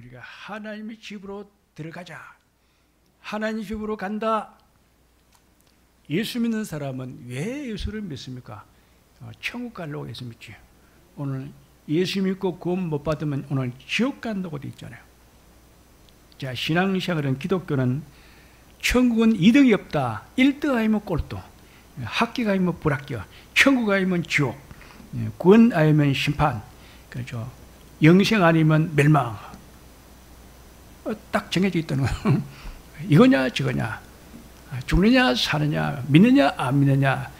우리가 하나님의 집으로 들어가자. 하나님 집으로 간다. 예수 믿는 사람은 왜 예수를 믿습니까? 천국 가려고 예수 믿지. 오늘 예수 믿고 구원 못 받으면 오늘 지옥 간다고 돼 있잖아요. 자, 신앙생활은, 기독교는 천국은 2등이 없다. 1등 아니면 꼴등, 합격 아니면 불합격, 천국 아니면 지옥, 구원 아니면 심판, 그렇죠. 영생 아니면 멸망. 딱 정해져 있다는 거예요. 이거냐 저거냐, 죽느냐 사느냐, 믿느냐 안 믿느냐,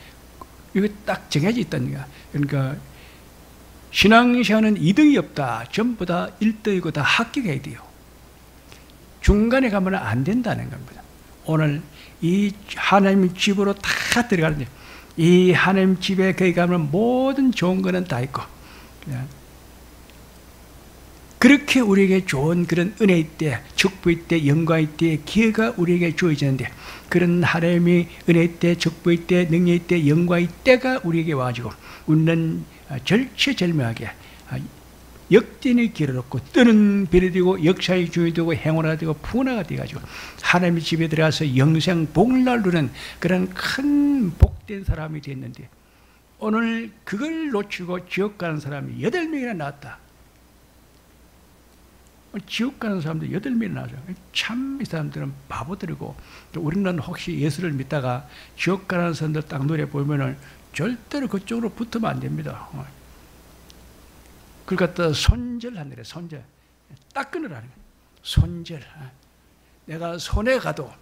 이거 딱 정해져 있다는 거야. 그러니까 신앙생활은 2등이 없다. 전부 다 1등이고 다 합격해야 돼요. 중간에 가면 안 된다는 겁니다. 오늘 이 하나님 집으로 다 들어가는데, 이 하나님 집에 거기 가면 모든 좋은 거는 다 있고, 그렇게 우리에게 좋은 그런 은혜의 때, 축복의 때, 영광의 때, 기회가 우리에게 주어지는데, 그런 하나님의 은혜의 때, 축복의 때, 능력의 때, 영광의 때가 우리에게 와가지고 우리는 절체절명하게 역전의 길을 얻고 뜨는 별이 되고 역사의 주인이 되고 행운가 되고 풍화가 되어가지고 하나님의 집에 들어가서 영생 복날 누리는 그런 큰 복된 사람이 됐는데, 오늘 그걸 놓치고 지옥 가는 사람이 8명이나 나왔다. 지옥 가는 사람들 8명이나 나오죠. 참 이 사람들은 바보들이고, 또 우리는 혹시 예수를 믿다가 지옥 가는 사람들 딱 노래 보면은 절대로 그쪽으로 붙으면 안 됩니다. 그걸 갖다 손절하느래. 손절. 딱 끊으라는 거예요. 손절. 내가 손에 가도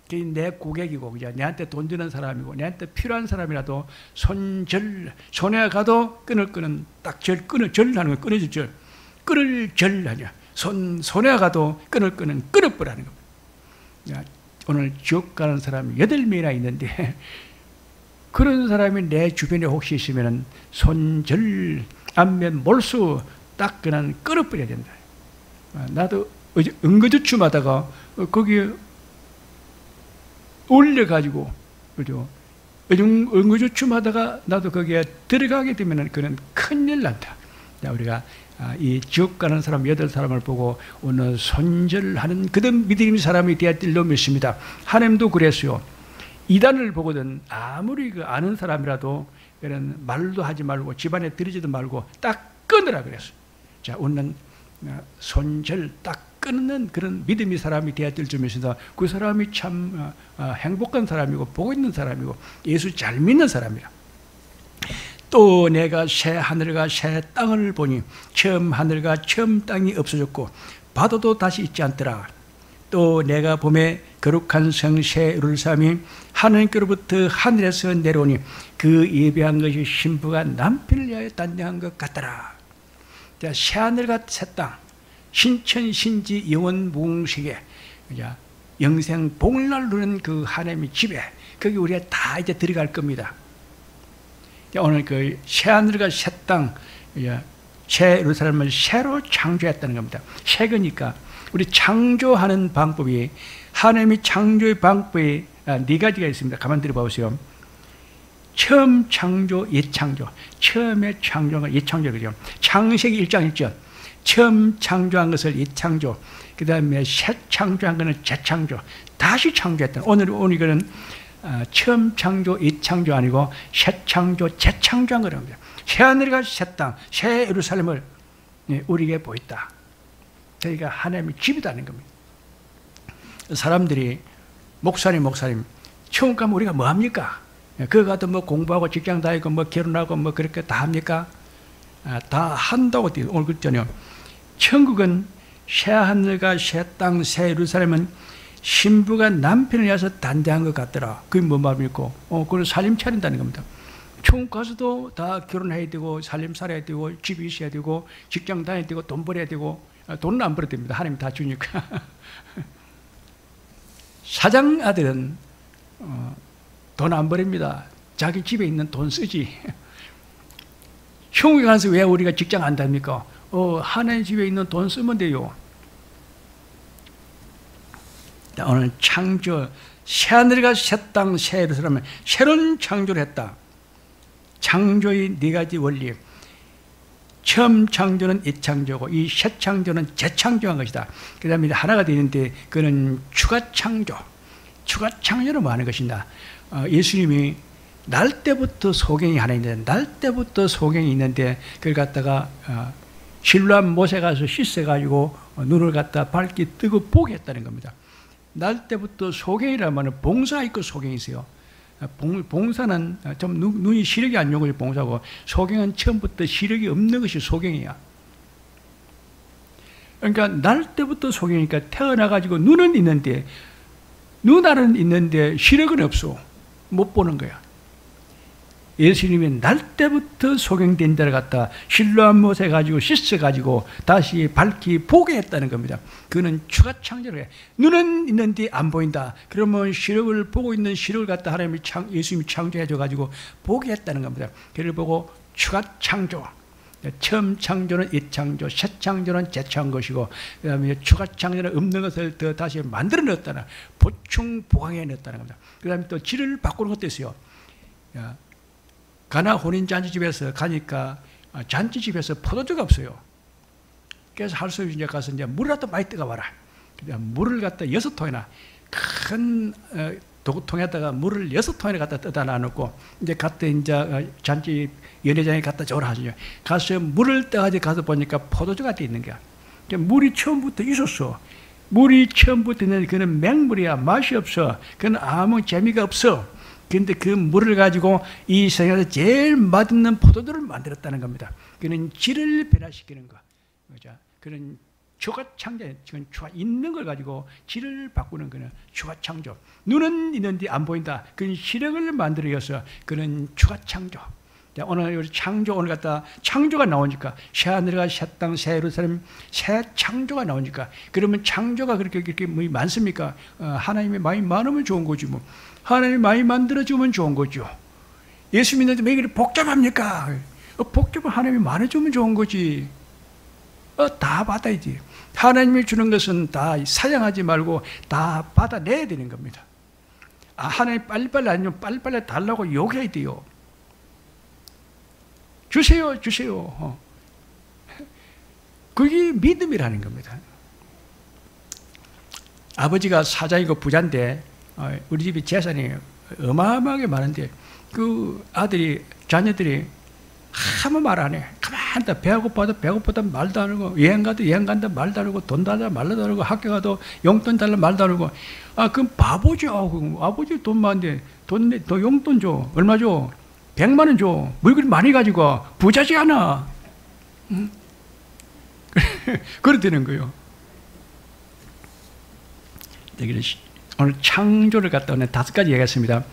그게 내 고객이고, 그죠? 내한테 돈 주는 사람이고, 내한테 필요한 사람이라도 손절. 손에 가도 끊는 딱 절하는 거예요. 끊어질 절. 끊을 절하냐. 손에 가도 끊어버라는 겁니다. 오늘 지옥 가는 사람이 8명이나 있는데, 그런 사람이 내 주변에 혹시 있으면 손절, 안면 몰수 딱 그냥 끊어버려야 된다. 나도 응급주춤 하다가 거기 올려가지고, 그죠? 응급주춤 하다가 나도 거기에 들어가게 되면 그는 큰일 난다. 자, 우리가 이 지옥 가는 사람 8사람을 보고 오늘 손절하는 그런 믿음의 사람이 되어야 될 놈이 있습니다. 하나님도 그랬어요. 이단을 보거든 아무리 그 아는 사람이라도 그런 말도 하지 말고 집안에 들이지도 말고 딱 끊으라 그랬어요. 자, 오늘은 손절 딱 끊는 그런 믿음의 사람이 되어야 될 점이 있습니다. 그 사람이 참 행복한 사람이고 복 있는 사람이고 예수 잘 믿는 사람이라. 또 내가 새 하늘과 새 땅을 보니 처음 하늘과 처음 땅이 없어졌고 바다도 다시 있지 않더라. 또 내가 봄에 거룩한 성 새 예루살렘이 하나님께로부터 하늘에서 내려오니 그 예배한 것이 신부가 남편을 위하여 단장한 것 같더라. 자, 새 하늘과 새 땅, 신천 신지 영원 무궁세계, 영생 복날 누리는 그 하나님의 집에, 거기 우리가 다 이제 들어갈 겁니다. 오늘 그 새 하늘과 새 땅, 새 예루살렘을 새로 창조했다는 겁니다. 새 거니까 우리 창조하는 방법이, 하나님의 창조의 방법이 4가지가 있습니다. 가만 들어보세요. 처음 창조, 예창조. 처음에 창조한 걸 예창조, 그죠? 창세기 1장 1절. 처음 창조한 것을 예창조. 그 다음에 새 창조한 것은 재창조. 다시 창조했다. 오늘 이거는 처음 창조, 예창조 아니고 새 창조, 재창조한 거랍니다. 새 하늘과 새 땅, 새 예루살렘을 우리에게 보였다. 저희가 하나님의 집이라는 겁니다. 사람들이 목사님, 천국 가면 우리가 뭐 합니까? 그거 가도 뭐 공부하고 직장 다니고 뭐 결혼하고 뭐 그렇게 다 합니까? 다 한다고 오늘 그랬잖아요. 천국은 새 하늘과 새 땅, 새 예루살렘은 신부가 남편을 위해서 단장한 것 같더라. 그게 뭔 말입니까? 그걸 살림 차린다는 겁니다. 천국 가서도 다 결혼해야 되고 살림 살아야 되고 집이 있어야 되고 직장 다녀야 되고 돈 벌어야 되고, 돈은 안 벌어도 됩니다. 하나님 다 주니까. 사장 아들은 돈 안 벌입니다. 자기 집에 있는 돈 쓰지. 천국에 가서 왜 우리가 직장 안 다닙니까? 하나님 집에 있는 돈 쓰면 돼요. 오늘 창조, 새 하늘과 새 땅, 새 예루살렘을 새로운 창조를 했다. 창조의 4가지 원리. 처음 창조는 이창조고 이 새 창조는 재창조한 것이다. 그 다음에 하나가 되는데 그는 추가 창조. 추가 창조는 뭐 하는 것이냐. 예수님이 날 때부터 소경이 하나 있는데, 날 때부터 소경이 있는데 그걸 갖다가 실로암 못에 가서 씻어가지고 눈을 갖다 밝게 뜨고 보게 했다는 겁니다. 날 때부터 소경이라면 봉사 있고 소경이 있어요. 봉사는 좀 눈이 시력이 안 좋은 것이 봉사고, 소경은 처음부터 시력이 없는 것이 소경이야. 그러니까 날 때부터 소경이니까 태어나가지고 눈은 있는데, 눈알은 있는데 시력은 없어. 못 보는 거야. 예수님이 날 때부터 소경된 데를 갖다 실로암 못에 가지고 씻어가지고 다시 밝히 보게 했다는 겁니다. 그는 추가 창조를 해. 눈은 있는데 안 보인다. 그러면 시력을 보고 있는 시력을 갖다 예수님이 창조해줘가지고 보게 했다는 겁니다. 그를 보고 추가 창조. 처음 창조는 이창조, 새 창조는 재창 것이고, 그 다음에 추가 창조는 없는 것을 더 다시 만들어 넣었다는, 보충 보강해 넣었다는 겁니다. 그 다음에 또 질을 바꾸는 것도 있어요. 가나 혼인잔치집에서 가니까 잔치집에서 포도주가 없어요. 그래서 할 수 없이 가서 이제 물을 갖다 많이 뜨거워라. 물을 갖다 6통이나 큰 통에다가 물을 6통이나 갖다 떠다 놔놓고 이제 갔다 이제 잔치 연회장에 갖다 줘라 하죠. 가서 물을 떠가지고 가서 보니까 포도주가 돼 있는 거야. 물이 처음부터 있었어. 물이 처음부터 있는데 그는 맹물이야. 맛이 없어. 그는 아무 재미가 없어. 그런데 그 물을 가지고 이 세상에서 제일 맛있는 포도주를 만들었다는 겁니다. 그는 질을 변화시키는 거. 그죠? 그는 추가 창조, 지금 추가 있는 걸 가지고 질을 바꾸는 거는 추가 창조. 눈은 있는데 안 보인다. 그는 시력을 만들어서 그는 추가 창조. 자, 오늘 창조, 오늘 갖다 창조가 나오니까 새하늘과 새 땅, 새 예루살렘, 새 창조가 나오니까, 그러면 창조가 그렇게 많습니까? 하나님의 마음이 많으면 좋은 거지 뭐. 하나님이 많이 만들어주면 좋은 거죠. 예수 믿는데 왜 이렇게 복잡합니까? 복잡한 하나님이 많아주면 좋은 거지. 다 받아야지. 하나님이 주는 것은 다 사양하지 말고 다 받아내야 되는 겁니다. 하나님 빨리빨리 아니면 빨리빨리 달라고 요구해야 돼요. 주세요, 주세요. 그게 믿음이라는 겁니다. 아버지가 사장이고 부자인데 우리 집이 재산이 어마어마하게 많은데 그 아들이, 자녀들이 아무 말 안 해. 가만히 있다. 배고파도 말도 안 하고, 여행 가도 여행 간다 말도 안 하고, 돈 달라 말도 안 하고, 학교 가도 용돈 달라 말도 안 하고. 그럼 바보죠. 아버지 돈 많은데 돈 용돈 줘. 얼마 줘? 100만 원 줘. 뭘 그리 많이 가지고 부자지 않아. 응? 그래 되는 거예요. 오늘 창조를 갖다 오늘 5가지 얘기했습니다.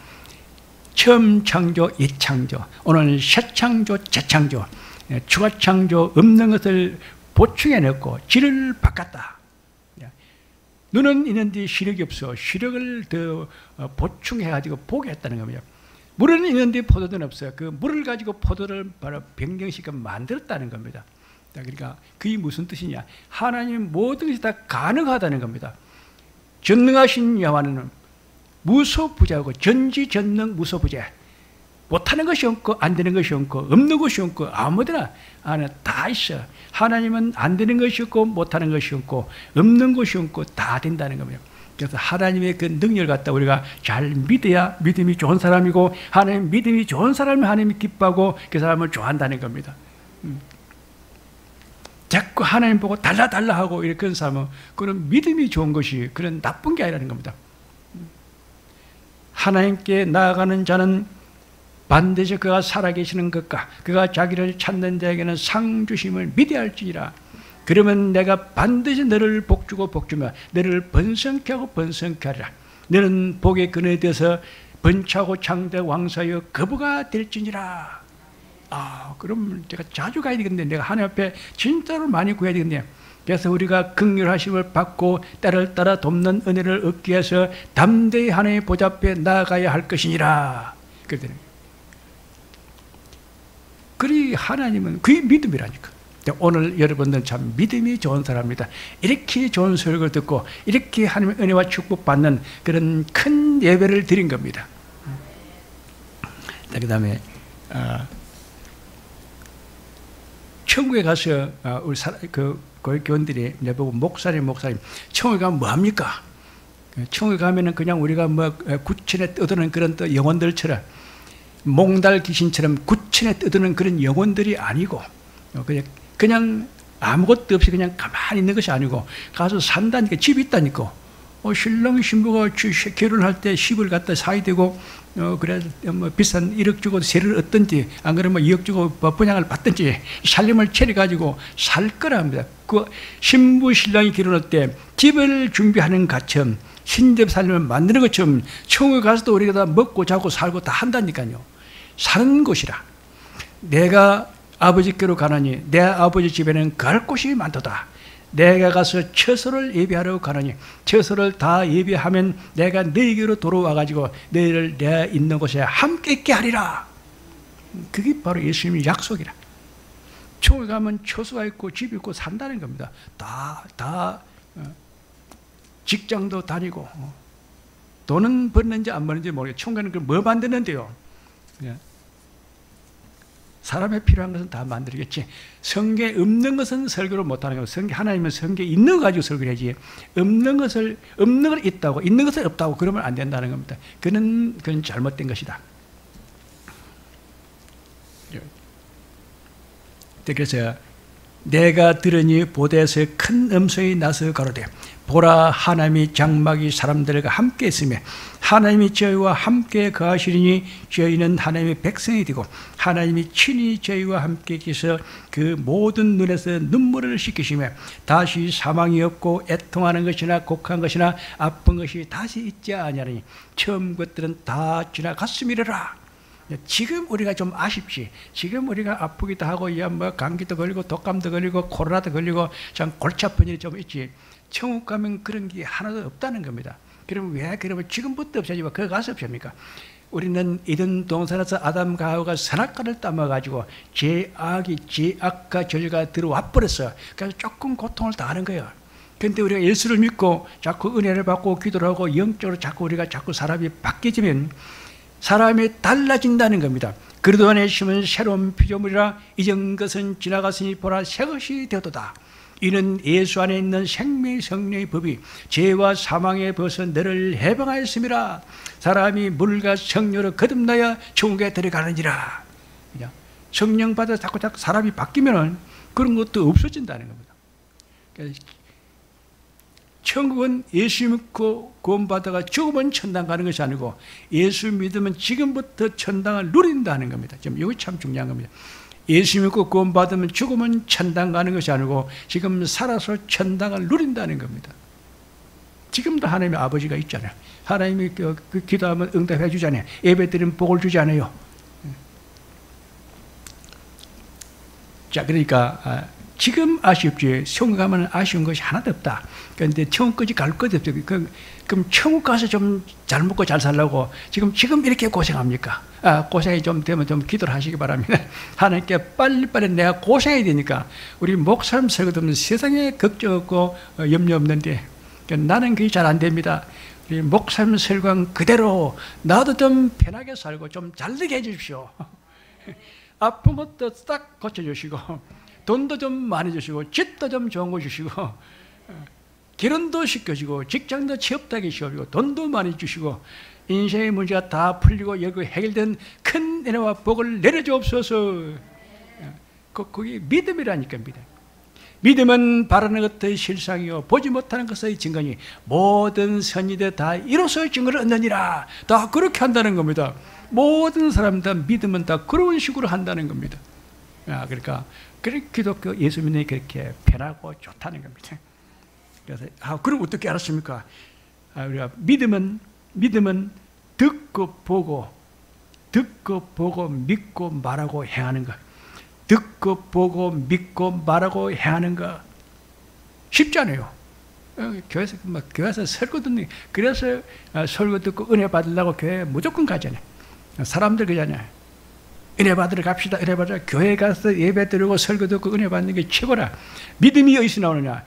처음 창조, 이창조, 오늘 새 창조, 재창조, 추가 창조, 없는 것을 보충해 넣고 질을 바꿨다. 눈은 있는데 시력이 없어. 시력을 더 보충해가지고 보게 했다는 겁니다. 물은 있는데 포도는 없어요. 그 물을 가지고 포도를 바로 변경시켜 만들었다는 겁니다. 그러니까 그게 무슨 뜻이냐? 하나님 모든 것이 다 가능하다는 겁니다. 전능하신 여호와는 무소부재하고 전지전능 무소부재. 못하는 것이 없고 안 되는 것이 없고 없는 것이 없고 아무데나 안에 다 있어. 하나님은 안 되는 것이 없고 못하는 것이 없고 없는 것이 없고 다 된다는 겁니다. 그래서 하나님의 그 능력을 갖다 우리가 잘 믿어야 믿음이 좋은 사람이고, 하나님 믿음이 좋은 사람은 하나님이 기뻐하고 그 사람을 좋아한다는 겁니다. 자꾸 하나님 보고 달라 하고 이렇게 하는 사람은 그런 믿음이 좋은 것이 그런 나쁜 게 아니라는 겁니다. 하나님께 나아가는 자는 반드시 그가 살아계시는 것과 그가 자기를 찾는 자에게는 상 주심을 믿어야 할지니라. 그러면 내가 반드시 너를 복주고 복주며 너를 번성케 하고 번성케 하리라. 너는 복의 근원에 대해서 번창하고 장대 왕사여 거부가 될지니라. 그럼 제가 자주 가야 되겠네. 내가 하나님 앞에 진짜로 많이 구해야 되겠네. 그래서 우리가 긍휼하심을 받고 때를 따라 돕는 은혜를 얻기 위해서 담대히 하나님의 보좌 앞에 나아가야 할 것이니라. 그리 하나님은 그게 믿음이라니까. 오늘 여러분들은 참 믿음이 좋은 사람입니다. 이렇게 좋은 설교를 듣고 이렇게 하나님의 은혜와 축복받는 그런 큰 예배를 드린 겁니다. 그 다음에 천국에 가서 우리 교원들이 내보고 목사님 천국에 가면 뭐합니까? 천국에 가면은 그냥 우리가 뭐 구천에 떠드는 그런 또 영혼들처럼 몽달 귀신처럼 구천에 떠드는 그런 영혼들이 아니고 그냥 아무것도 없이 그냥 가만히 있는 것이 아니고 가서 산다니까, 집이 있다니까. 신랑 신부가 결혼할 때 10을 갖다 사야 되고 그래 뭐 비싼 1억 주고 세를 얻든지 안 그러면 2억 주고 분양을 받든지 살림을 차려가지고 살 거랍니다. 그 신부 신랑이 결혼할 때 집을 준비하는 것처럼 신접 살림을 만드는 것처럼 천국에 가서도 우리가 다 먹고 자고 살고 다 한다니까요. 사는 곳이라. 내가 아버지께로 가느니 내 아버지 집에는 갈 곳이 많도다. 내가 가서 처소를 예비하러 가느니 처소를 다 예비하면 내가 너희에게로 돌아와가지고 너희를 내가 있는 곳에 함께 있게 하리라. 그게 바로 예수님의 약속이라. 천국에 가면 처소가 있고 집이 있고 산다는 겁니다. 다 직장도 다니고 돈은 버는지 안 버는지 모르겠어요. 천국에는 뭐 만드는데요. 사람에 필요한 것은 다 만들겠지. 성경에 없는 것은 설교를 못하는 거고, 하나님은 성경에 있는 거 가지고 설교를 해야지. 없는 걸 있다고, 있는 것을 없다고 그러면 안 된다는 겁니다. 그건 잘못된 것이다. 그래서 내가 들으니 보대에서 큰 음성이 나서 가로되 보라, 하나님이 장막이 사람들과 함께 있으며 하나님이 저희와 함께 거하시리니 저희는 하나님의 백성이 되고 하나님이 친히 저희와 함께 계셔 그 모든 눈에서 눈물을 씻기시며 다시 사망이 없고 애통하는 것이나 곡한 것이나 아픈 것이 다시 있지 아니하니 처음 것들은 다 지나갔음이라. 지금 우리가 좀 아쉽지. 지금 우리가 아프기도 하고 뭐 감기도 걸리고 독감도 걸리고 코로나도 걸리고 참 골치 아픈 일이 좀 있지. 천국 가면 그런 게 하나도 없다는 겁니다. 그러면 왜 그러면 지금부터 없어지고 거기 가서 없습니까? 우리는 이든 동산에서 아담과 하와가 선악과를 따먹어가지고 죄악과 죄가 들어와 버렸어. 그래서 조금 고통을 당하는 거예요. 그런데 우리가 예수를 믿고 자꾸 은혜를 받고 기도를 하고 영적으로 자꾸 사람이 바뀌어지면 사람이 달라진다는 겁니다. 그리도 안에 심은 새로운 피조물이라 이전 것은 지나갔으니 보라 새 것이 되었도다. 이는 예수 안에 있는 생명의 성령의 법이 죄와 사망에 벗어 너를 해방하였음이라. 사람이 물과 성령으로 거듭나야 천국에 들어가느니라. 성령 받아 자꾸 사람이 바뀌면 그런 것도 없어진다는 겁니다. 천국은 예수 믿고 구원받아가 죽으면 천당 가는 것이 아니고 예수 믿으면 지금부터 천당을 누린다는 겁니다. 지금 이거 참 중요한 겁니다. 예수 믿고 구원받으면 죽으면 천당 가는 것이 아니고 지금 살아서 천당을 누린다는 겁니다. 지금도 하나님의 아버지가 있잖아요. 하나님이 그 기도하면 응답해 주잖아요. 예배 드리면 복을 주지 않아요. 자, 그러니까 지금 아쉽지 천국 가면 아쉬운 것이 하나도 없다. 그런데 천국까지 갈 것도 없어요. 그럼 천국 가서 좀 잘 먹고 잘 살려고 지금 이렇게 고생합니까? 고생이 좀 되면 좀 기도를 하시기 바랍니다. 하나님께 빨리빨리 내가 고생해야 되니까. 우리 목사님 설교도 세상에 걱정 없고 염려 없는데 나는 그게 잘 안 됩니다. 우리 목사님 설교한 그대로 나도 좀 편하게 살고 좀 잘되게 해주십시오. 아픈 것도 딱 고쳐주시고 돈도 좀 많이 주시고 집도 좀 좋은 거 주시고 결혼도 시켜주고 직장도 취업하게 시켜주고 돈도 많이 주시고 인생의 문제가 다 풀리고 여기 해결된 큰 은혜와 복을 내려주옵소서. 그게 믿음이라니까. 믿음은 바라는 것의 실상이요 보지 못하는 것의 증거니 모든 선지자 다 이로써 증거를 얻느니라. 다 그렇게 한다는 겁니다. 모든 사람 다 믿음은 다 그런 식으로 한다는 겁니다. 그러니까 기독교 예수 믿는 게 그렇게 편하고 좋다는 겁니다. 그래서 그럼 어떻게 알았습니까? 우리가 믿음은 듣고 보고 믿고 말하고 행하는 것. 듣고 보고 믿고 말하고 행하는 것 쉽지 않아요. 교회에서 설교 듣는 그래서 설교 듣고 은혜 받으려고 교회 무조건 가잖아요. 사람들 그러잖아요. 은혜 받으러 갑시다. 은혜 받으러 교회 가서 예배 드리고 설교 듣고 은혜 받는 게 최고라. 믿음이 어디서 나오느냐?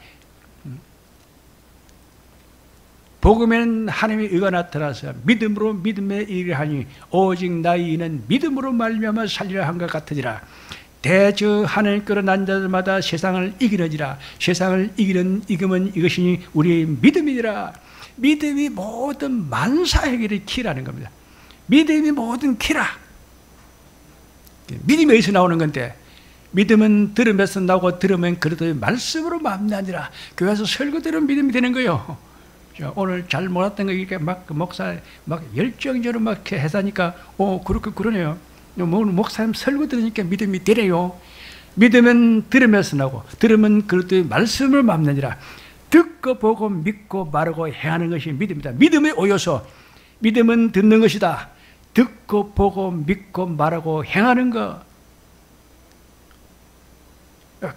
복음에는 하나님의 의가 나타나서 믿음으로 믿음에 이르하니 오직 나의 이는 믿음으로 말미암아 살리라 한 것 같으니라. 대저 하나님께로 난 자들마다 세상을 이기느니라. 세상을 이기면 이것이 우리의 믿음이니라. 믿음이 모든 만사해결의 키라는 겁니다. 믿음이 모든 키라. 믿음이 어디서 나오는 건데, 믿음은 들음에서 나오고 들으면 그리스도의 말씀으로 만나니라. 교회에서 설교 들으면 믿음이 되는 거예요. 오늘 잘 몰랐던 거 이렇게 막 목사 막 열정적으로 막 해사니까 그렇게 그러네요. 목사님 설교 들으니까 믿음이 되네요. 믿음은 들으면서 나고 들으면 그리스도의 말씀을 만나니라. 듣고 보고 믿고 말하고 행하는 것이 믿음이다. 믿음의 오요소. 믿음은 듣는 것이다. 듣고 보고 믿고 말하고 행하는 것.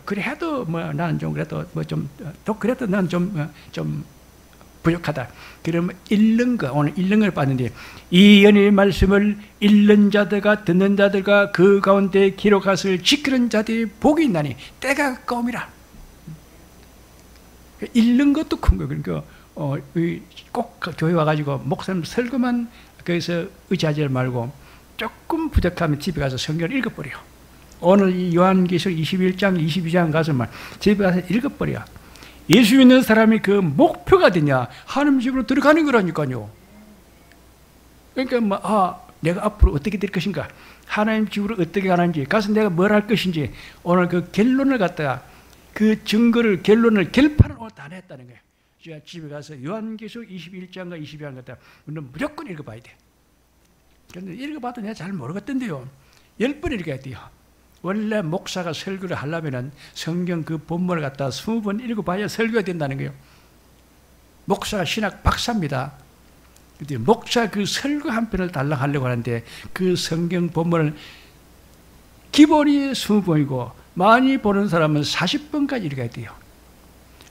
그래도 나는 좀 그래도 그래도 나는 좀 부족하다. 그러면 읽는 거, 오늘 읽는 걸 봤는데, 이 연의 말씀을 읽는 자들과 듣는 자들과 그 가운데 기록하실 지키는 자들이 복이 있나니 때가 가까움이라. 읽는 것도 큰 거예요. 그러니까 꼭 교회 와가지고 목사님 설교만 거기서 의지하지 말고 조금 부족하면 집에 가서 성경을 읽어버려. 오늘 이 요한계시록 21장, 22장 가서만 집에 가서 읽어버려. 예수 믿는 사람이 그 목표가 되냐? 하나님 집으로 들어가는 거라니까요. 그러니까 내가 앞으로 어떻게 될 것인가? 하나님 집으로 어떻게 가는지, 가서 내가 뭘 할 것인지, 오늘 그 결론을 갖다가 그 증거를, 결판을 오늘 다 냈다는 거예요. 제가 집에 가서 요한계시록 21장과 22장 갖다 무조건 읽어봐야 돼. 그런데 읽어봐도 내가 잘 모르겠던데요. 10번 읽어야 돼요. 원래 목사가 설교를 하려면 성경 그 본문을 갖다 20번 읽어봐야 설교가 된다는 거예요. 목사가 신학 박사입니다. 근데 목사 그 설교 한 편을 달라고 하려고 하는데 그 성경 본문을 기본이 20번이고 많이 보는 사람은 40번까지 읽어야 돼요.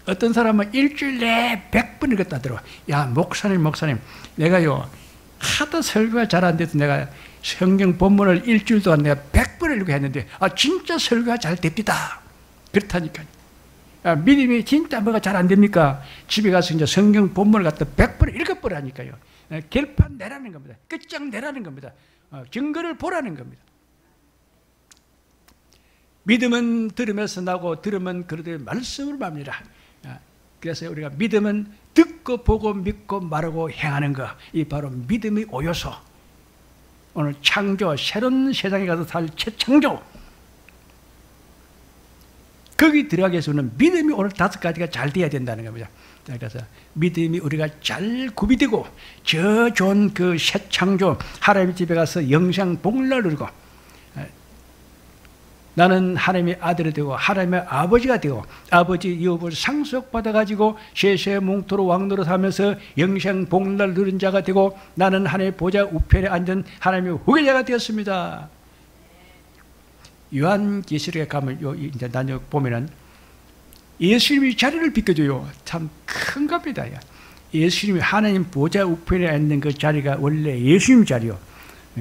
어떤 사람은 일주일 내에 100번 읽었다더라. 야, 목사님, 내가요, 하도 설교가 잘 안 돼서 내가 성경 본문을 일주일 동안 내가 100번을 읽고 했는데, 진짜 설교가 잘 됩니다. 그렇다니까요. 믿음이 진짜 뭐가 잘 안 됩니까? 집에 가서 이제 성경 본문을 갖다 100번을 읽어보라니까요. 결판 내라는 겁니다. 끝장 내라는 겁니다. 증거를 보라는 겁니다. 믿음은 들으면서 나고 들으면 그리스도의 말씀을 맙니다. 그래서 우리가 믿음은 듣고 보고 믿고 말하고 행하는 것, 이 바로 믿음의 오요소. 오늘 창조, 새로운 세상에 가서 살 최창조, 거기 들어가기 위해서는 믿음이 오늘 5가지가 잘 돼야 된다는 겁니다. 그래서 믿음이 우리가 잘 구비되고 저 좋은 그 새 창조, 하나님 집에 가서 영생 복락을 누리고, 나는 하나님의 아들이 되고 하나님의 아버지가 되고 아버지 유업을 상속받아가지고 세세뭉토로 왕노로 살면서 영생 복락을 누린 자가 되고, 나는 하나님의 보좌 우편에 앉은 하나님의 후계자가 되었습니다. 요한계시록에 가면 이제 나중에 보면은 예수님이 자리를 비켜줘요. 참 큰 겁니다. 예수님이 하나님 보좌 우편에 앉는 그 자리가 원래 예수님 자리요.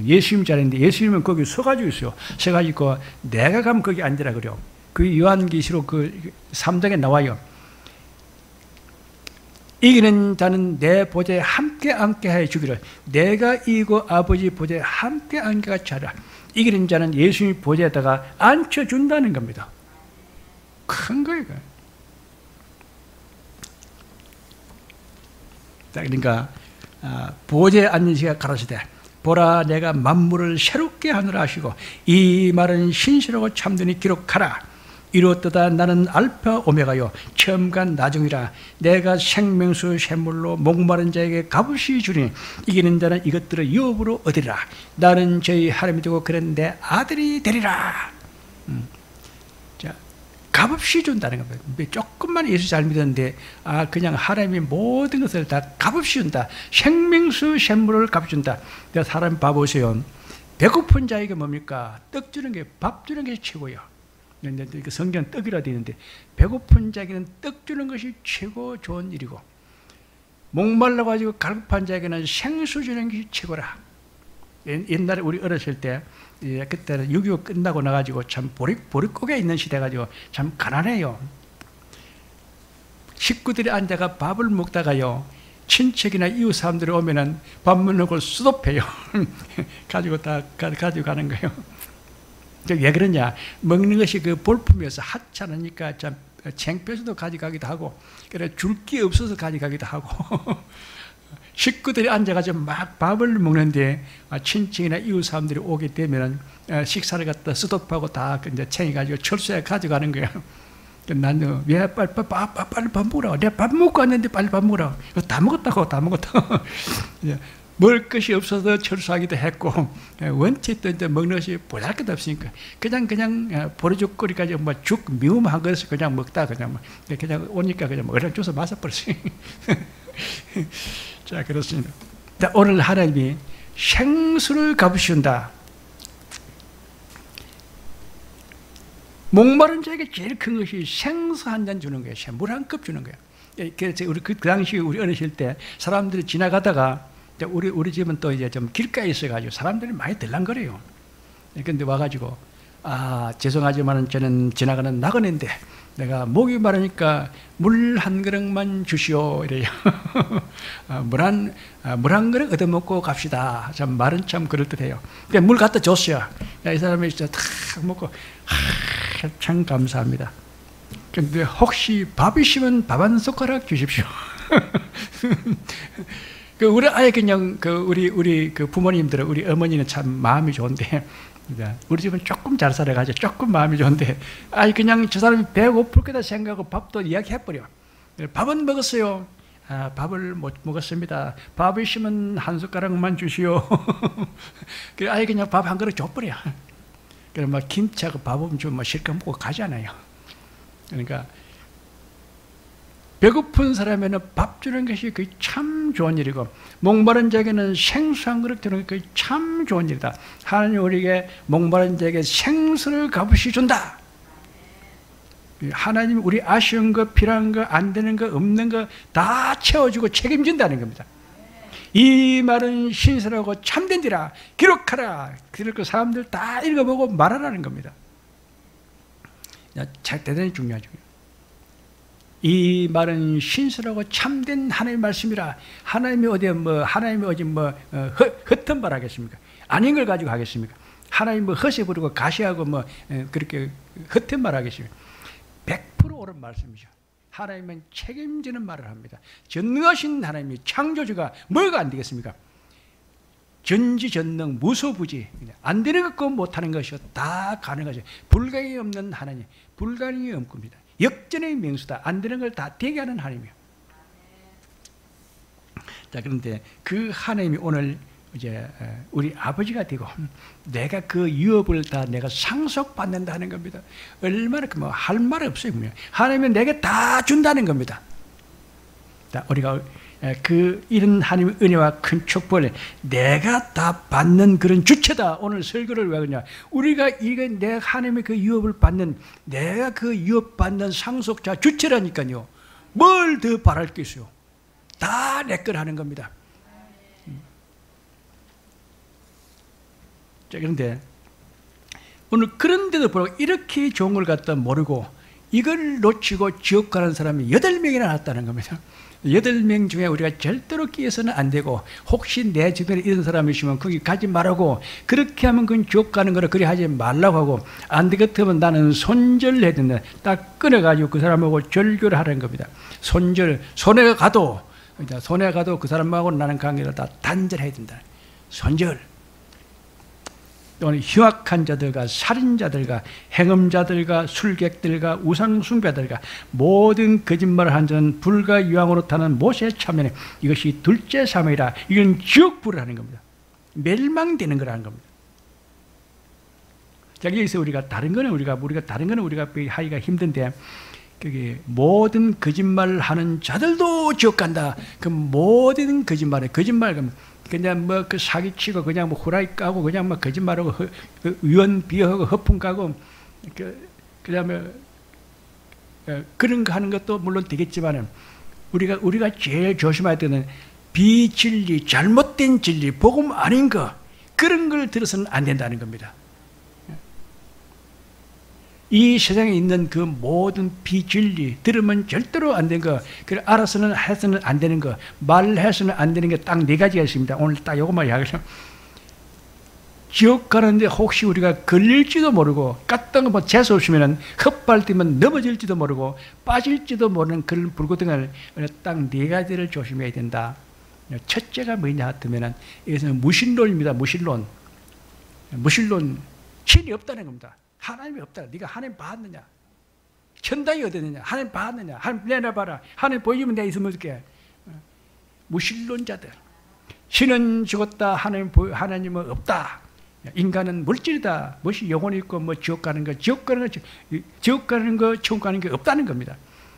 예수님 자리인데 예수님은 거기 서가지고 있어요. 서가지고 내가 가면 거기 앉으라 그래요. 그 요한계시록 그 3장에 나와요. 이기는 자는 내 보좌에 함께 앉게 하여 주기를. 내가 이기고 아버지 보좌에 함께 앉게 하라. 이기는 자는 예수님 보좌에다가 앉혀준다는 겁니다. 큰 거예요. 그러니까 보좌에 앉는 시가 가라사대 보라 내가 만물을 새롭게 하느라 하시고 이 말은 신실하고 참되니 기록하라. 이루었도다. 나는 알파 오메가요 처음과 나중이라. 내가 생명수 샘물로 목마른 자에게 값없이 주니 이기는 자는 이것들을 유업으로 얻으리라. 나는 저희 하나님이 되고 그는 내 아들이 되리라. 자, 값없이 준다는 겁니다. 조금만 예수 잘 믿었는데 그냥 하나님이 모든 것을 다 값없이 준다. 생명수 샘물을 값 준다. 사람 봐보세요. 배고픈 자에게 뭡니까? 떡 주는 게, 밥 주는 게 최고예요. 성경 떡이라 되어 있는데 배고픈 자에게는 떡 주는 것이 최고 좋은 일이고, 목말라 가지고 갈급한 자에게는 생수 주는 것이 최고라. 옛날에 우리 어렸을 때 그때는 6.25 끝나고 나가지고 참 보릿고개 있는 시대 가지고 참 가난해요. 식구들이 앉아가 밥을 먹다가요 친척이나 이웃 사람들이 오면은 밥 먹는 걸 수도패요. 가지고 가는 거예요. 왜 그러냐? 먹는 것이 그 볼품이어서 하찮으니까 참 창피해서도 가져가기도 하고, 그래 줄 게 없어서 가져가기도 하고. 식구들이 앉아가지고 막 밥을 먹는데 친척이나 이웃 사람들이 오게 되면 식사를 갖다 쓰도하고 다 이제 챙겨가지고 철수해 가져가는 거야. 나는 왜 빨리 밥 먹으라고? 내가 밥 먹고 왔는데 빨리 밥 먹으라고. 다 먹었다고, 다 먹었다고. 먹을 것이 없어서 철수하기도 했고, 원체 또 이제 먹는 것이 보잘것도 없으니까 그냥 보리죽거리까지 뭐 죽 미움한 것을 그냥 먹다 그냥 오니까 그냥 얼른 주워서 마셔버렸어요. 자, 그렇습니다. 자, 오늘 하나님이 생수를 갚으신다. 목마른 자에게 제일 큰 것이 생수 한 잔 주는 거예요. 물 한 컵 주는 거예요. 그래서 우리 그 당시 우리 어렸을 때 사람들이 지나가다가 우리 집은 또 이제 좀 길가에 있어가지고 사람들이 많이 들랑거려요. 그런데 와가지고 죄송하지만 저는 지나가는 나그네인데 내가 목이 마르니까 물 한 그릇만 주시오 이래요. 물 한 그릇 얻어먹고 갑시다. 참 말은 참 그럴듯해요. 그러니까 물 갖다 줬어요. 이 사람이 진짜 탁 먹고 참 감사합니다. 그런데 혹시 밥이시면 밥 한 숟가락 주십시오. 우리 아예 그냥 우리 부모님들은 우리 어머니는 참 마음이 좋은데. 우리 집은 조금 잘 살아가지고 조금 마음이 좋은데 그냥 저 사람이 배고플 거다 생각하고 밥도 이야기해버려. 밥은 먹었어요. 밥을 못 먹었습니다. 밥 있으면 한 숟가락만 주시오. 그냥 밥 한 그릇 줘버려. 그럼 막 김치하고 밥 없으면 좀 실컷 먹고 가잖아요. 그러니까 배고픈 사람에는 밥 주는 것이 거의 참 좋은 일이고, 목마른 자에게는 생수 한 그릇 주는 것이 참 좋은 일이다. 하나님 우리에게 목마른 자에게 생수를 값없이 준다. 하나님 우리 아쉬운 거, 필요한 거, 안 되는 거, 없는 거 다 채워주고 책임진다는 겁니다. 이 말은 신실하고 참된지라 기록하라. 그렇게 사람들 다 읽어보고 말하라는 겁니다. 대단히 중요하죠. 이 말은 신실하고 참된 하나님의 말씀이라. 하나님이 어디 헛된 말 하겠습니까? 아닌 걸 가지고 하겠습니까? 하나님 허세 부르고 가시하고 그렇게 헛된 말 하겠습니까? 100% 옳은 말씀이죠. 하나님은 책임지는 말을 합니다. 전능하신 하나님이 창조주가 뭐가 안 되겠습니까? 전지전능 무소부지. 안 되는 것과 못하는 것이 다 가능하죠. 불가능이 없는 하나님, 불가능이 없습니다. 역전의 명수다. 안 되는 걸 다 되게 하는 하나님이에요. 자, 그런데 그 하나님이 오늘 이제 우리 아버지가 되고 내가 그 유업을 다 내가 상속받는다 하는 겁니다. 얼마나 할 말 없어요. 하나님은 내게 다 준다는 겁니다. 자, 우리가 이런 하나님의 은혜와 큰 축복을 내가 다 받는 그런 주체다. 오늘 설교를 왜 그러냐? 우리가 내가 하나님의 그 유업을 받는, 내가 그 유업 받는 상속자 주체라니까요. 뭘 더 바랄 게 있어요? 다 내 걸 하는 겁니다. 자, 그런데 오늘 그런데도 불구하고 이렇게 좋은 걸 갖다 모르고 이걸 놓치고 지옥 가는 사람이 8명이나 나왔다는 겁니다. 8명 중에 우리가 절대로 끼어서는 안 되고, 혹시 내 주변에 이런 사람이 있으면 거기 가지 말라고, 그렇게 하면 그건 지옥 가는 거라 그리 하지 말라고 하고, 안 되겠다면 나는 손절해야 된다. 딱 끊어가지고 그 사람하고 절교를 하라는 겁니다. 손절, 손해가 가도 그 사람하고 나는 관계를 다 단절해야 된다. 손절. 또는 흉악한 자들과 살인자들과 행음자들과 술객들과 우상숭배들과 모든 거짓말을 한 자는 불과 유황으로 타는 모세 참여는 이것이 둘째 사명이라. 이건 지옥불을 하는 겁니다. 멸망되는 거라는 겁니다. 자, 여기서 우리가 다른 거는 우리가 하기가 힘든데, 그게 모든 거짓말을 하는 자들도 지옥 간다. 그 모든 거짓말 그냥 그 사기치고 그냥 후라이 까고 그냥 거짓말하고 위헌 비하하고 허풍 까고 그다음에 그런 거 하는 것도 물론 되겠지만, 우리가 제일 조심해야 되는 비진리, 잘못된 진리, 복음 아닌 거, 그런 걸 들어서는 안 된다는 겁니다. 이 세상에 있는 그 모든 비진리 들으면 절대로 안 되는 거, 그래 알아서는 해서는 안 되는 거, 말해서는 안 되는 게 딱 4가지가 있습니다. 오늘 딱 이것만 이야기하죠. 지옥 가는데 혹시 우리가 걸릴지도 모르고 까딱 뭐 재수 없으면 헛발뛰면 넘어질지도 모르고 빠질지도 모르는 그런 불구덩이를 딱 네 가지를 조심해야 된다. 첫째가 뭐냐 하면은 이것은 무신론입니다. 무신론. 무신론, 신이 없다는 겁니다. 하나님이 없다. 네가 하나님 봤느냐? 천당이 어디 있느냐? 하나님 봤느냐? 하나님 내놔봐라. 하나님 보이면 내가 있으면 어떡해? 무신론자들. 신은 죽었다. 하나님은 없다. 인간은 물질이다. 무엇이 영혼이 있고 뭐 지옥 가는 거, 지옥 가는 거, 천국 가는 게 없다는 겁니다.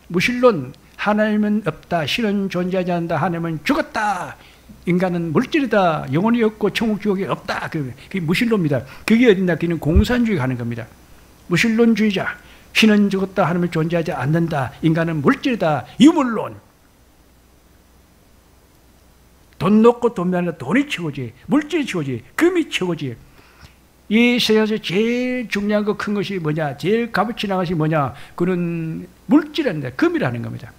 무신론, 하나님은 없다. 신은 존재하지 않는다. 하나님은 죽었다. 인간은 물질이다. 영혼이 없고 천국 지옥이 없다. 그게 무신론입니다. 그게 어딨냐? 그는 공산주의 가는 겁니다. 무신론주의자. 신은 죽었다. 하나님은 존재하지 않는다. 인간은 물질이다. 유물론. 돈 놓고 돈 내는 돈이 최고지. 물질이 최고지. 금이 최고지. 이 세상에서 제일 중요한 거 큰 것이 뭐냐? 제일 값어치 나간 것이 뭐냐? 그는 물질인데 금이라는 겁니다.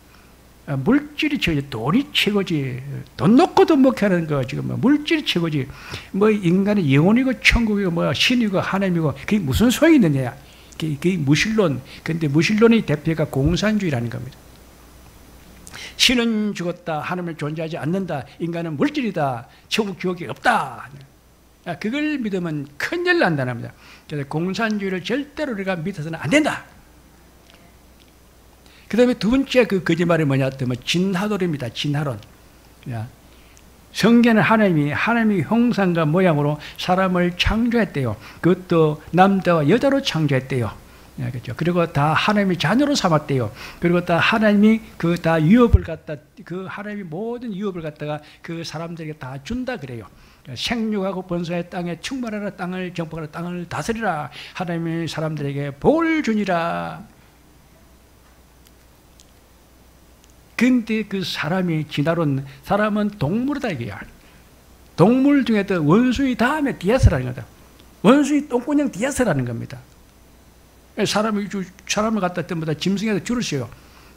물질이 최고지. 돈이 최고지. 돈 놓고 돈 먹게 하는 거 지금 뭐 물질이 최고지. 뭐 인간의 영혼이고 천국이고 뭐 신이고 하나님이고 그게 무슨 소용이 있느냐? 그게 무신론. 근데 무신론의 대표가 공산주의라는 겁니다. 신은 죽었다. 하나님은 존재하지 않는다. 인간은 물질이다. 천국 지옥이 없다. 그걸 믿으면 큰일 난다는 겁니다. 그래서 공산주의를 절대로 우리가 믿어서는 안 된다. 그 다음에 두 번째 그 거짓말이 뭐냐 하면 진화론입니다. 진화론. 성경은 하나님이 형상과 모양으로 사람을 창조했대요. 그것도 남자와 여자로 창조했대요. 그렇죠. 그리고 다 하나님의 자녀로 삼았대요. 그리고 다 하나님이 다 유업을 갖다 하나님이 모든 유업을 갖다가 그 사람들에게 다 준다 그래요. 생육하고 번성의 땅에 충만하라. 땅을 정복하라. 땅을 다스리라. 하나님이 사람들에게 복을 주니라. 근데 그 사람이 진화론, 사람은 동물이다 이거야. 동물 중에도 원숭이 다음에 디아스라는 거다. 원숭이 똥구녕 디아스라는 겁니다. 사람을 갖다 때마다 짐승에서 줄을 서요.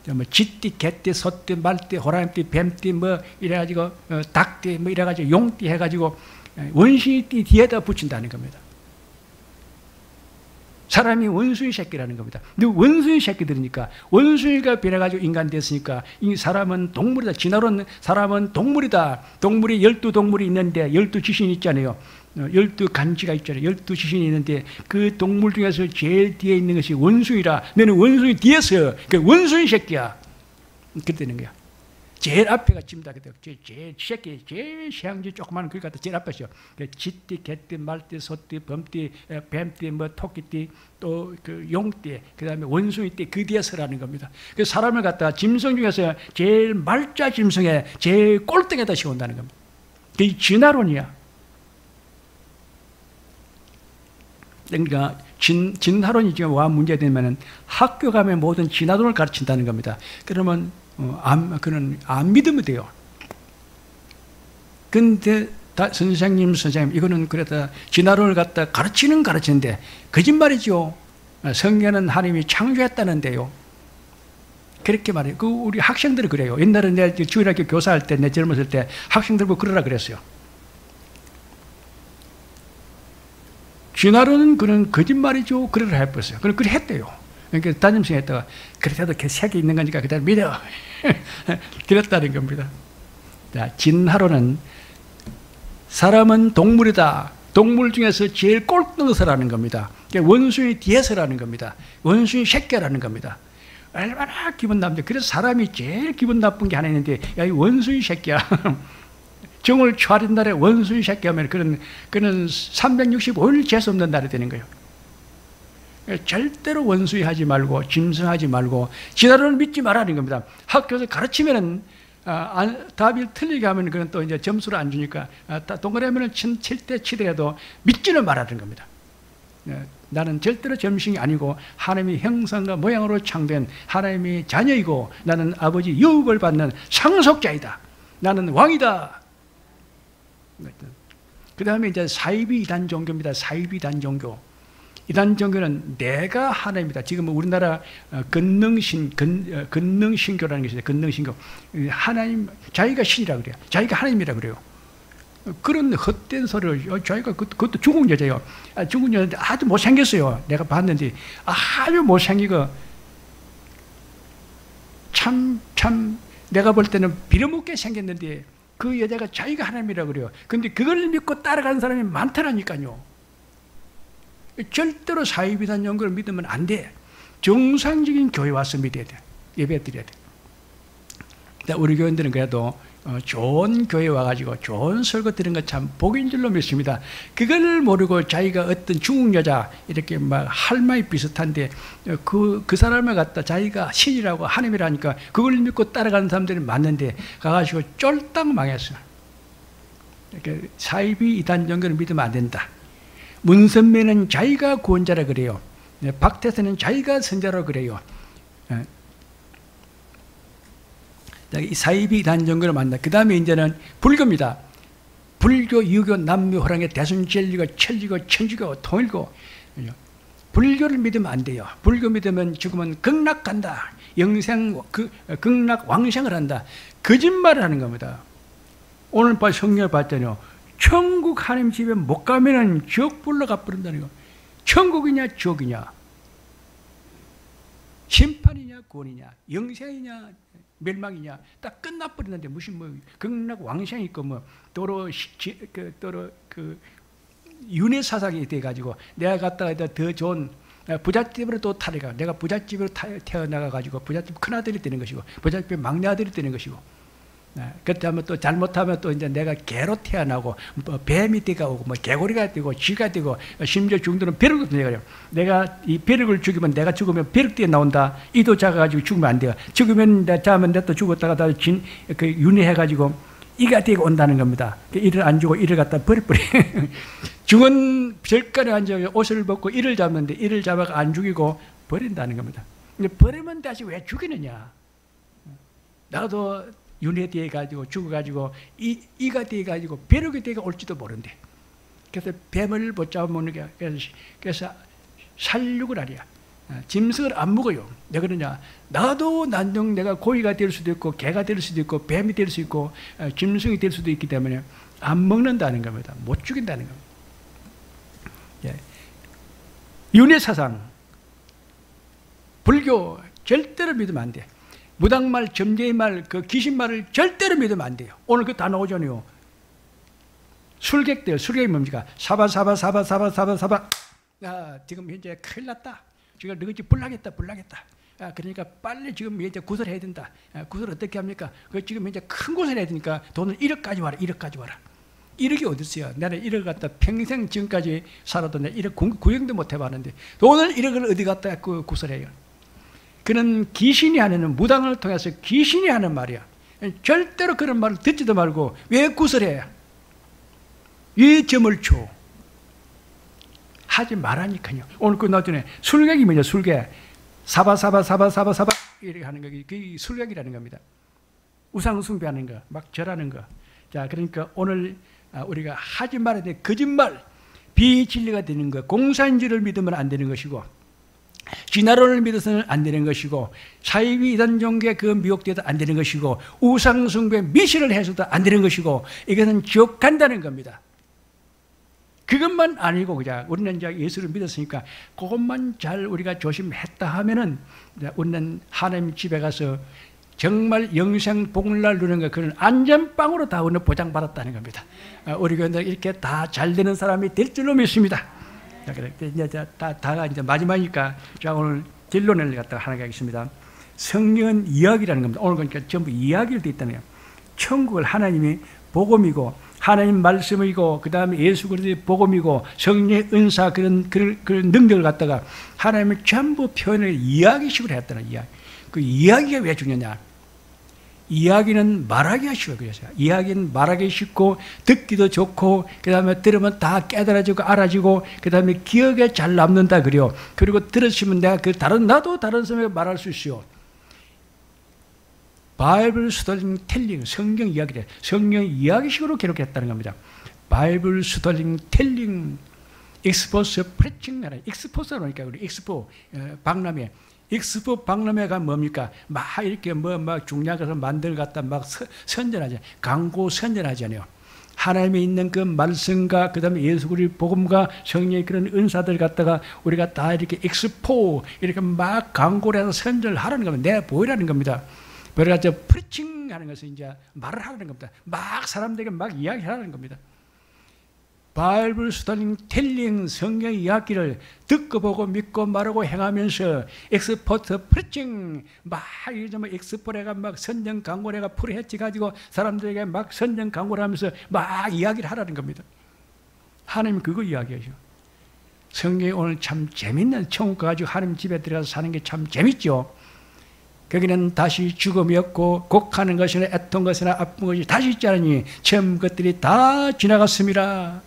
뭐 쥐띠, 개띠, 소띠, 말띠, 호랑이띠, 뱀띠 뭐 이래가지고 닭띠 뭐 이래가지고 용띠 해가지고 원숭이띠 뒤에다 붙인다는 겁니다. 사람이 원숭이 새끼라는 겁니다. 근데 원숭이 새끼들이니까 원숭이가 변해가지고 인간 됐으니까 이 사람은 동물이다. 진화론 사람은 동물이다. 동물이 12동물이 있는데 12지신이 있잖아요. 12간지가 있잖아요. 12지신이 있는데 그 동물 중에서 제일 뒤에 있는 것이 원숭이라. 너는 원숭이 뒤에서 그 원숭이 새끼야. 그렇게 되는 거야. 제일 앞에가 찜다. 제일 새끼, 제일 세양지 조그마한 그 갖다 제일 앞에죠. 쥐띠, 개띠, 말띠, 소띠, 범띠, 뱀띠, 뭐 토끼띠, 또 그 용띠, 그 다음에 원숭이띠 그 뒤에 서라는 겁니다. 그 사람을 갖다가 짐승 중에서 제일 말자 짐승에 제일 꼴등에다 세운다는 겁니다. 그게 진화론이야. 그러니까 진화론이 지금 와 문제되면은 학교 가면 모든 진화론을 가르친다는 겁니다. 그러면 그는 안 믿으면 돼요. 근데 선생님 이거는 그래도 진화론을 갖다 가르치는데 거짓말이죠. 성경은 하나님이 창조했다는데요. 그렇게 말해요. 우리 학생들이 그래요. 옛날에 내가 주일학교 교사할 때, 내 젊었을 때 학생들 보고 그러라 그랬어요. 진화론은 그런 거짓말이죠. 그러라 해버렸어요. 그래 했대요. 그러니까 담임생이 했다가 그래도 색이 있는 거니까 그대로 믿어. 그랬다는 겁니다. 자, 진화론은 사람은 동물이다. 동물 중에서 제일 꼴등서라는 겁니다. 원숭이 뒤에서라는 겁니다. 원숭이 새끼라는 겁니다. 얼마나 기분 나쁜데. 그래서 사람이 제일 기분 나쁜 게 하나 있는데, 야, 이 원숭이 새끼야. 정월 초하는 날에 원숭이 새끼 하면 그는 365일 재수 없는 날이 되는 거예요. 절대로 원수히 하지 말고 짐승하지 말고 진화론을 믿지 말라는 겁니다. 학교에서 가르치면은 답이 틀리게 하면 그건 또 이제 점수를 안 주니까 동그라미를 칠 때 치더라도 믿지는 말라는 겁니다. 나는 절대로 점심이 아니고 하나님의 형상과 모양으로 창조된 하나님의 자녀이고 나는 아버지 유업을 받는 상속자이다. 나는 왕이다. 그 다음에 이제 사이비 이단 종교입니다. 사이비 이단 종교. 이단 종교는 내가 하나님이다. 지금 우리나라 건능신교라는 것이 있어요. 건능신교. 하나님, 자기가 신이라 그래요. 자기가 하나님이라 그래요. 그런 헛된 소리를, 자기가 그것도 중국 여자예요. 중국 여자인데 아주 못생겼어요. 내가 봤는데 아주 못생기고 참 내가 볼 때는 빌어먹게 생겼는데 그 여자가 자기가 하나님이라고 그래요. 근데 그걸 믿고 따라가는 사람이 많더라니까요. 절대로 사이비단 연구를 믿으면 안 돼. 정상적인 교회 와서 믿어야 돼. 예배 드려야 돼. 우리 교인들은 그래도 좋은 교회 와가지고 좋은 설교 들은 거 참 복인 줄로 믿습니다. 그걸 모르고 자기가 어떤 중국 여자 이렇게 막 할머니 비슷한데 그 사람을 갖다 자기가 신이라고 하나님이라니까 그걸 믿고 따라가는 사람들이 많은데 가가지고 쫄딱 망했어요. 이렇게 사이비 이단 연구를 믿으면 안 된다. 문선매는 자기가 구원자라 그래요. 박태서는 자기가 선자라 그래요. 사이비 단정거를 만나. 그 다음에 이제는 불교입니다. 불교, 유교, 남묘, 호랑이, 대순, 진리고, 천리고, 천주교, 통일교. 불교를 믿으면 안 돼요. 불교 믿으면 죽으면 극락 간다. 영생, 극락, 왕생을 한다. 거짓말을 하는 겁니다. 오늘 성경을 봤더니요. 천국 하나님 집에 못 가면은 지옥 불러 가버린다는 거. 천국이냐, 지옥이냐. 심판이냐, 구원이냐. 영생이냐, 멸망이냐 딱 끝나버리는데 무슨 뭐 극락 왕생이 있고 뭐 도로 윤회 사상이 돼가지고 내가 갔다가 더 좋은 부잣집으로 또 타려가 내가 부잣집으로 태어나가 가지고 부잣집 큰 아들이 되는 것이고 부잣집 막내 아들이 되는 것이고 그때 하면 또 잘못하면 또 이제 내가 개로 태어나고 뭐 뱀이 되가 오고 뭐 개구리가 되고 쥐가 되고 심지어 중도는 벼룩도 되거든요. 내가 이 벼룩을 죽이면 내가 죽으면 벼룩 뒤에 나온다. 이도 작아가지고 죽으면 안 돼요. 죽으면 자면 내 또 죽었다가 다 윤회해가지고 이가 되고 온다는 겁니다. 이를 안 주고 이를 갖다 버려버려. 죽은 절간에 앉아 옷을 벗고 이를 잡는데 이를 잡아가 안 죽이고 버린다는 겁니다. 근데 버리면 다시 왜 죽이느냐? 나도 윤회 되어 가지고 죽어 가지고 이가 되어 가지고 벼룩이 되어 올지도 모른대. 그래서 뱀을 못 잡으면 그래서 살육을 하랴. 짐승을 안 먹어요. 왜 그러냐? 나도 난동 내가 고기가 될 수도 있고 개가 될 수도 있고 뱀이 될 수 있고 짐승이 될 수도 있기 때문에 안 먹는다는 겁니다. 못 죽인다는 겁니다. 예. 윤회 사상, 불교 절대로 믿으면 안 돼. 무당말, 점쟁이 말, 그 귀신말을 절대로 믿으면 안 돼요. 오늘 그 다 나오잖아요. 술객들, 술객이 뭡니까? 사바. 지금 현재 큰일 났다. 지금 너희 집 불나겠다. 그러니까 빨리 지금 이제 구설해야 된다. 구설 어떻게 합니까? 그 지금 현재 큰 구설 해야 되니까 돈을 1억까지 와라. 1억이 어디 있어요? 나는 1억 갖다 평생 지금까지 살아도 내가 1억 구경도 못 해봤는데 돈을 1억을 어디 갖다 구설해요? 그는 귀신이 하는 무당을 통해서 귀신이 하는 말이야. 절대로 그런 말을 듣지도 말고 왜 구설해? 왜 점을 쳐? 하지 말라니까요. 오늘 그 나중에 술객이 뭐냐? 술객. 사바 이렇게 하는 거 그게 술객이라는 겁니다. 우상 숭배하는 거, 막 절하는 거. 자, 그러니까 오늘 우리가 하지 말아야 돼. 거짓말, 비진리가 되는 거, 공산주의를 믿으면 안 되는 것이고 진화론을 믿어서는 안 되는 것이고 사이비 이단 종교에 그 미혹되어도 안 되는 것이고 우상 숭배 미신을 해서도 안 되는 것이고 이것은 지옥 간다는 겁니다. 그것만 아니고 그냥 우리는 이제 예수를 믿었으니까 그것만 잘 우리가 조심했다 하면은 우리는 하나님 집에 가서 정말 영생 복날 누리는 거 그런 안전빵으로 다 우리는 보장받았다는 겁니다. 우리 교회는 이렇게 다 잘 되는 사람이 될 줄로 믿습니다. 자, 이제 다가 이제 마지막이니까 자 오늘 결론을 갖다가 하나 가겠습니다. 성경은 이야기라는 겁니다. 오늘 그러니까 전부 이야기로 되어 있다는 거예요. 천국을 하나님이 복음이고 하나님 말씀이고 그 다음에 예수 그리스도의 복음이고 성령의 은사 그런 능력을 갖다가 하나님이 전부 표현을 이야기식으로 했다는 이야기. 그 이야기가 왜 중요하냐? 이야기는 말하기가 쉬워요. 그래서 이야기는 말하기 쉽고 듣기도 좋고 그 다음에 들으면 다 깨달아지고 알아지고 그 다음에 기억에 잘 남는다 그래요. 그리고 들으시면 내가 나도 다른 사람에게 말할 수 있어요. 바이블 스토리 텔링, 성경 이야기래. 성경 이야기식으로 기록했다는 겁니다. 바이블 스토리 텔링, 익스포스 프리칭, 익스포스라니까 우리 익스포 박람회. 익스포 박람회가 뭡니까? 막 이렇게 막 중략해서 만들 갖다 막 선전하잖아요. 광고 선전하잖아요. 하나님이 있는 그 말씀과 그 다음에 예수 그리스도의 복음과 성령의 그런 은사들 갖다가 우리가 다 이렇게 엑스포 이렇게 막 광고를 해서 선전을 하라는 겁니다. 내 보이라는 겁니다. 그래가지고 프리칭 하는 것은 이제 말을 하라는 겁니다. 막 사람들에게 막 이야기하라는 겁니다. 바이블 스터딩 텔링 성경 이야기를 듣고 보고 믿고 말하고 행하면서 엑스포트 프리칭 막 엑스포레가 막 선전 광고래가 풀해치 가지고 사람들에게 막 선전 광고를 하면서 막 이야기를 하라는 겁니다. 하나님 그거 이야기하죠. 성경이 오늘 참 재밌는 천국 가지고 하나님 집에 들어가서 사는 게 참 재밌죠. 거기는 다시 죽음이 없고 곡하는 것이나 애통 것이나 아픈 것이 다시 있지 않으니 처음 것들이 다 지나갔습니다.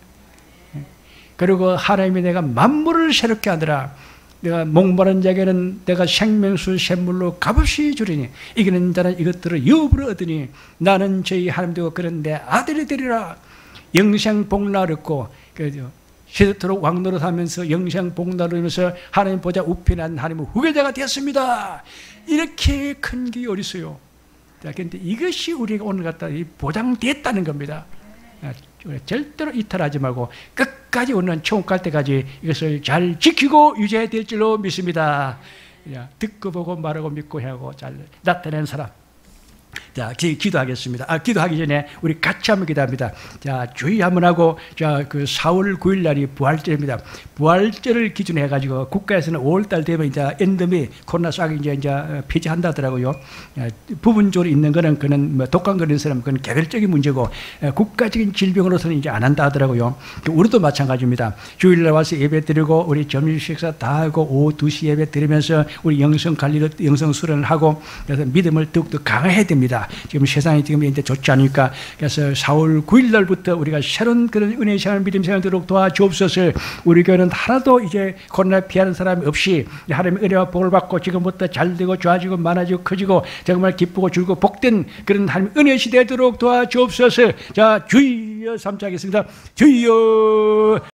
그리고 하나님이 내가 만물을 새롭게 하더라. 내가 목마른 자에게는 내가 생명수 샘물로 값없이 주리니 이기는 자는 이것들을 유업으로 얻으니 나는 저희 하나님 되고 그런 내 아들이 되리라. 영생 복날을 얻고 세도토록 왕노릇 하면서 영생 복날을 하면서 하나님 보좌 우편한 하나님의 후계자가 되었습니다. 이렇게 큰 게 어디 있어요? 그런데 이것이 우리가 오늘 갖다 보장됐다는 겁니다. 절대로 이탈하지 말고 끝까지 오는 천국 갈 때까지 이것을 잘 지키고 유지해야 될 줄로 믿습니다. 듣고 보고 말하고 믿고 하고 잘 나타낸 사람. 자, 기도하겠습니다. 기도하기 전에 우리 같이 한번 기도합니다. 자, 주의 한번 하고, 자, 그 4월 9일 날이 부활절입니다. 부활절을 기준으로 해가지고 국가에서는 5월달 되면 이제 엔데미 코로나 싹 이제 폐지한다더라고요. 부분적으로 있는 거는 그는 뭐 독감 걸린 사람 그건 개별적인 문제고 국가적인 질병으로서는 이제 안 한다 하더라고요. 우리도 마찬가지입니다. 주일날 와서 예배 드리고 우리 점심 식사 다 하고 오후 2시 예배 드리면서 우리 영성 관리를 영성 수련을 하고 그래서 믿음을 더욱더 강화해야 됩니다. 지금 세상이 지금 이제 좋지 않으니까 그래서 4월 9일 날부터 우리가 새로운 그런 은혜의 시간을 믿음 시간을 되도록 도와주옵소서. 우리 교회는 하나도 이제 코로나 피하는 사람이 없이 하나님의 은혜와 복을 받고 지금부터 잘 되고 좋아지고 많아지고 커지고 정말 기쁘고 즐거고 복된 그런 하나님의 은혜 시대에 되도록 도와주옵소서. 자, 주여 삼자하겠습니다. 주여.